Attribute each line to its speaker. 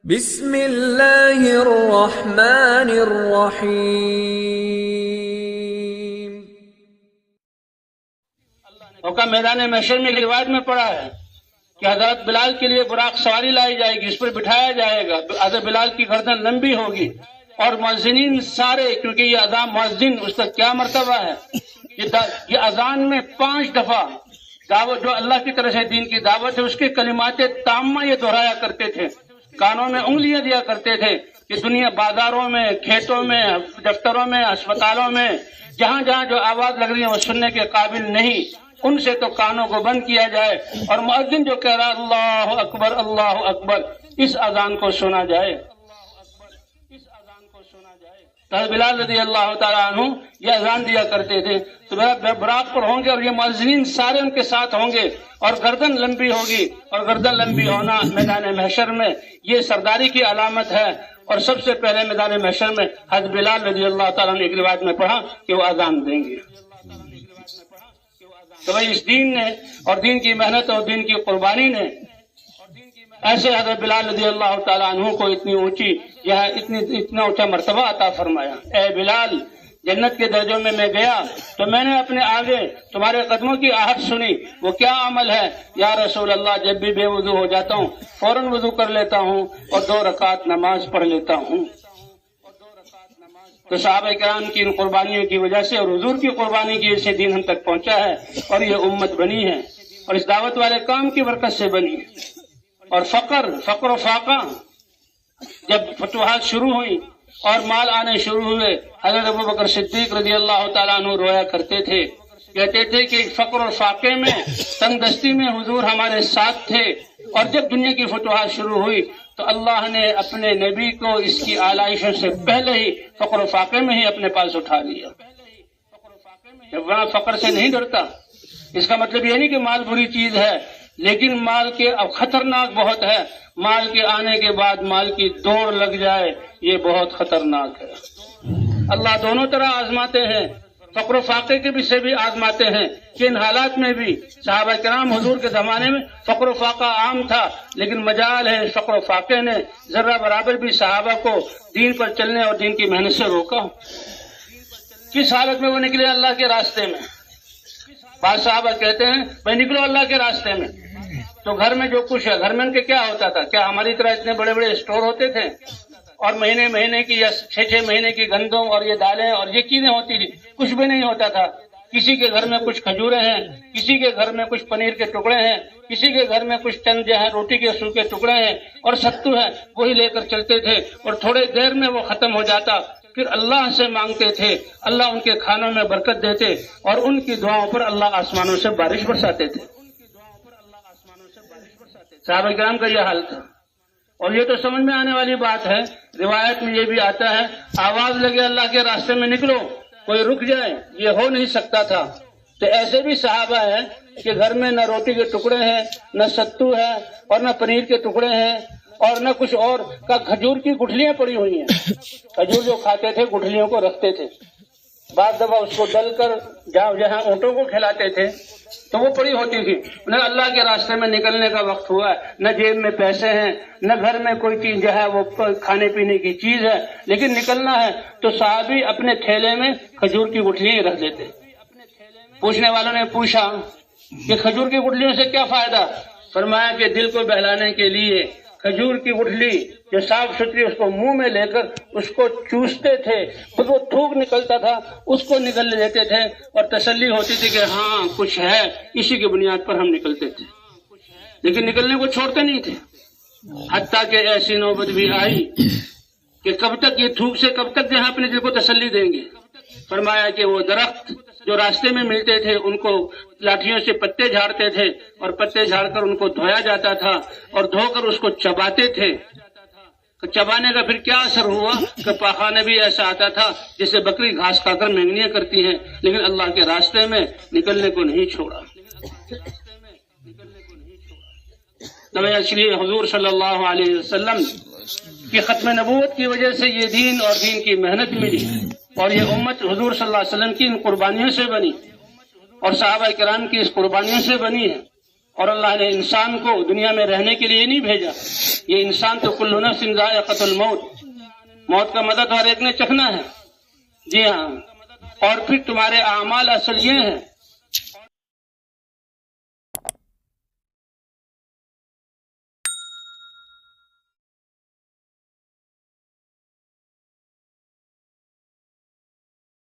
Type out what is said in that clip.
Speaker 1: بسم اللہ الرحمن الرحیم۔
Speaker 2: اور میدان محشر میں روایت میں پڑا ہے کہ حضرت بلال کے لیے براق سواری لائی جائے گی، اس پر بٹھایا جائے گا، حضرت بلال کی گردن لمبی ہوگی اور مؤذنین سارے، کیونکہ یہ اذان مؤذن اس کا کیا مرتبہ ہے، یہ اذان میں 5 دفعہ دعوت جو اللہ کی طرف سے دین کی دعوت ہے اس کے کلمات تامہ یہ دہرایا کرتے تھے، کانوں میں انگلیاں دیا کرتے تھے کہ دنیا بازاروں میں، کھیتوں میں، دفتروں میں، اسپتالوں میں جہاں جہاں جو آواز لگ رہی ہے وہ سننے کے قابل نہیں، ان سے تو کانوں کو بند کیا جائے اور مؤذن جو کہہ رہا اللہ اکبر اللہ اکبر اس اذان کو سنا جائے۔ حضرت بلال رضی اللہ تعالیٰ عنہ یہ اذان دیا کرتے تھے تو براق پر ہوں گے اور یہ مؤذنین سارے ان کے ساتھ ہوں گے اور گردن لمبی ہوگی، اور گردن لمبی ہونا میدان محشر میں یہ سرداری کی علامت ہے۔ اور سب سے پہلے میدان محشر میں حضرت بلال رضی اللہ تعالیٰ نے ایک روایت میں پڑھا کہ وہ اذان دیں گے۔ تو بھائی اس دین نے اور دین کی محنت اور دین کی قربانی نے ایسے حضرت بلال رضی اللہ تعالیٰ عنہ کو اتنی اونچی اتنا اونچا مرتبہ عطا فرمایا۔ اے بلال، جنت کے درجوں میں گیا تو میں نے اپنے آگے تمہارے قدموں کی آہٹ سنی، وہ کیا عمل ہے یا رسول اللہ؟ جب بھی بے وضو ہو جاتا ہوں فوراً وضو کر لیتا ہوں اور 2 رکعت نماز پڑھ لیتا ہوں۔ تو صحابہ کرام کی ان قربانیوں کی وجہ سے اور حضور کی قربانی کی وجہ سے دین ہم تک پہنچا ہے اور یہ امت بنی ہے اور اس دعوت والے کام کی برکت سے بنی ہے۔ اور فقر و فاقہ جب فتوحات شروع ہوئی اور مال آنے شروع ہوئے، حضرت ابوبکر صدیق رضی اللہ تعالیٰ عنہ رویا کرتے تھے، کہتے تھے کہ فقر اور فاقے میں تنگ دستی میں حضور ہمارے ساتھ تھے، اور جب دنیا کی فتوحات شروع ہوئی تو اللہ نے اپنے نبی کو اس کی آلائشوں سے پہلے ہی فقر و فاقے میں ہی اپنے پاس اٹھا لیا۔ جب وہاں فقر سے نہیں ڈرتا، اس کا مطلب یہ نہیں کہ مال بری چیز ہے، لیکن مال کے اب خطرناک بہت ہے، مال کے آنے کے بعد مال کی دوڑ لگ جائے یہ بہت خطرناک ہے۔ اللہ دونوں طرح آزماتے ہیں، فقر و فاقے کے بھی سے بھی آزماتے ہیں کہ ان حالات میں بھی صحابہ کرام حضور کے زمانے میں فقر و فاقہ عام تھا، لیکن مجال ہے فقر و فاقے نے ذرہ برابر بھی صحابہ کو دین پر چلنے اور دین کی محنت سے روکا۔ کس حالت میں وہ نکلے اللہ کے راستے میں؟ بعض صحابہ کہتے ہیں بھائی نکلو اللہ کے راستے میں، تو گھر میں جو کچھ ہے، گھر میں ان کے کیا ہوتا تھا؟ کیا ہماری طرح اتنے بڑے بڑے اسٹور ہوتے تھے اور مہینے کی یا 6 مہینے کی گندم اور یہ دالیں اور یہ چیزیں ہوتی تھی؟ کچھ بھی نہیں ہوتا تھا۔ کسی کے گھر میں کچھ کھجوریں ہیں، کسی کے گھر میں کچھ پنیر کے ٹکڑے ہیں، کسی کے گھر میں کچھ چند جو ہے روٹی کے سوکھے ٹکڑے ہیں اور ستو ہے، وہی لے کر چلتے تھے اور تھوڑے دیر میں وہ ختم ہو جاتا۔ پھر اللہ سے مانگتے تھے، اللہ ان کے کھانوں میں برکت دیتے اور ان کی دعاؤں پر اللہ آسمانوں سے بارش برساتے تھے۔ صحابہ کرام کا یہ حال تھا، اور یہ تو سمجھ میں آنے والی بات ہے۔ روایت میں یہ بھی آتا ہے آواز لگے اللہ کے راستے میں نکلو، کوئی رک جائے، یہ ہو نہیں سکتا تھا۔ تو ایسے بھی صحابہ ہیں کہ گھر میں نہ روٹی کے ٹکڑے ہیں، نہ ستو ہے اور نہ پنیر کے ٹکڑے ہیں اور نہ کچھ اور کا، کھجور کی گٹھلیاں پڑی ہوئی ہیں۔ کھجور جو کھاتے تھے گٹھلیوں کو رکھتے تھے، بعض دفعہ اس کو ڈل کر جہاں اونٹوں کو کھلاتے تھے تو وہ پڑی ہوتی تھی۔ نہ اللہ کے راستے میں نکلنے کا وقت ہوا ہے، نہ جیب میں پیسے ہیں، نہ گھر میں کوئی چیز جو ہے وہ کھانے پینے کی چیز ہے، لیکن نکلنا ہے تو صحابی اپنے تھیلے میں کھجور کی گٹھلیاں رکھ دیتے۔ پوچھنے والوں نے پوچھا کہ کھجور کی گٹھلیوں سے کیا فائدہ؟ فرمایا کہ دل کو بہلانے کے لیے کھجور کی گٹھلی جو صاف ستھری اس کو منہ میں لے کر اس کو چوستے تھے، پھر وہ تھوک نکلتا تھا اس کو نکل لیتے تھے اور تسلی ہوتی تھی کہ ہاں کچھ ہے، اسی کی بنیاد پر ہم نکلتے تھے، لیکن نکلنے کو چھوڑتے نہیں تھے۔ حتیٰ کہ ایسی نوبت بھی آئی کہ کب تک یہ تھوک سے کب تک جو ہے اپنے دل کو تسلی دیں گے؟ فرمایا کہ وہ درخت جو راستے میں ملتے تھے ان کو لاٹھیوں سے پتے جھاڑتے تھے اور پتے جھاڑ کر ان کو دھویا جاتا تھا اور دھو کر اس کو چباتے تھے۔ چبانے کا پھر کیا اثر ہوا کہ پاخانہ بھی ایسا آتا تھا جسے بکری گھاس کھا کر مینگنیاں کرتی ہیں، لیکن اللہ کے راستے میں نکلنے کو نہیں چھوڑا۔ تو اس لیے حضور صلی اللہ علیہ وسلم کی ختم نبوت کی وجہ سے یہ دین اور دین کی محنت ملی، اور یہ امت حضور صلی اللہ علیہ وسلم کی ان قربانیوں سے بنی اور صحابہ کرام کی اس قربانیوں سے بنی ہے۔ اور اللہ نے انسان کو دنیا میں رہنے کے لیے نہیں بھیجا. یہ انسان تو کل نفس ذائقۃ الموت، موت کا مزہ تو ہر ایک نے چکھنا ہے. جی ہاں. اور پھر تمہارے اعمال اصل یہ ہیں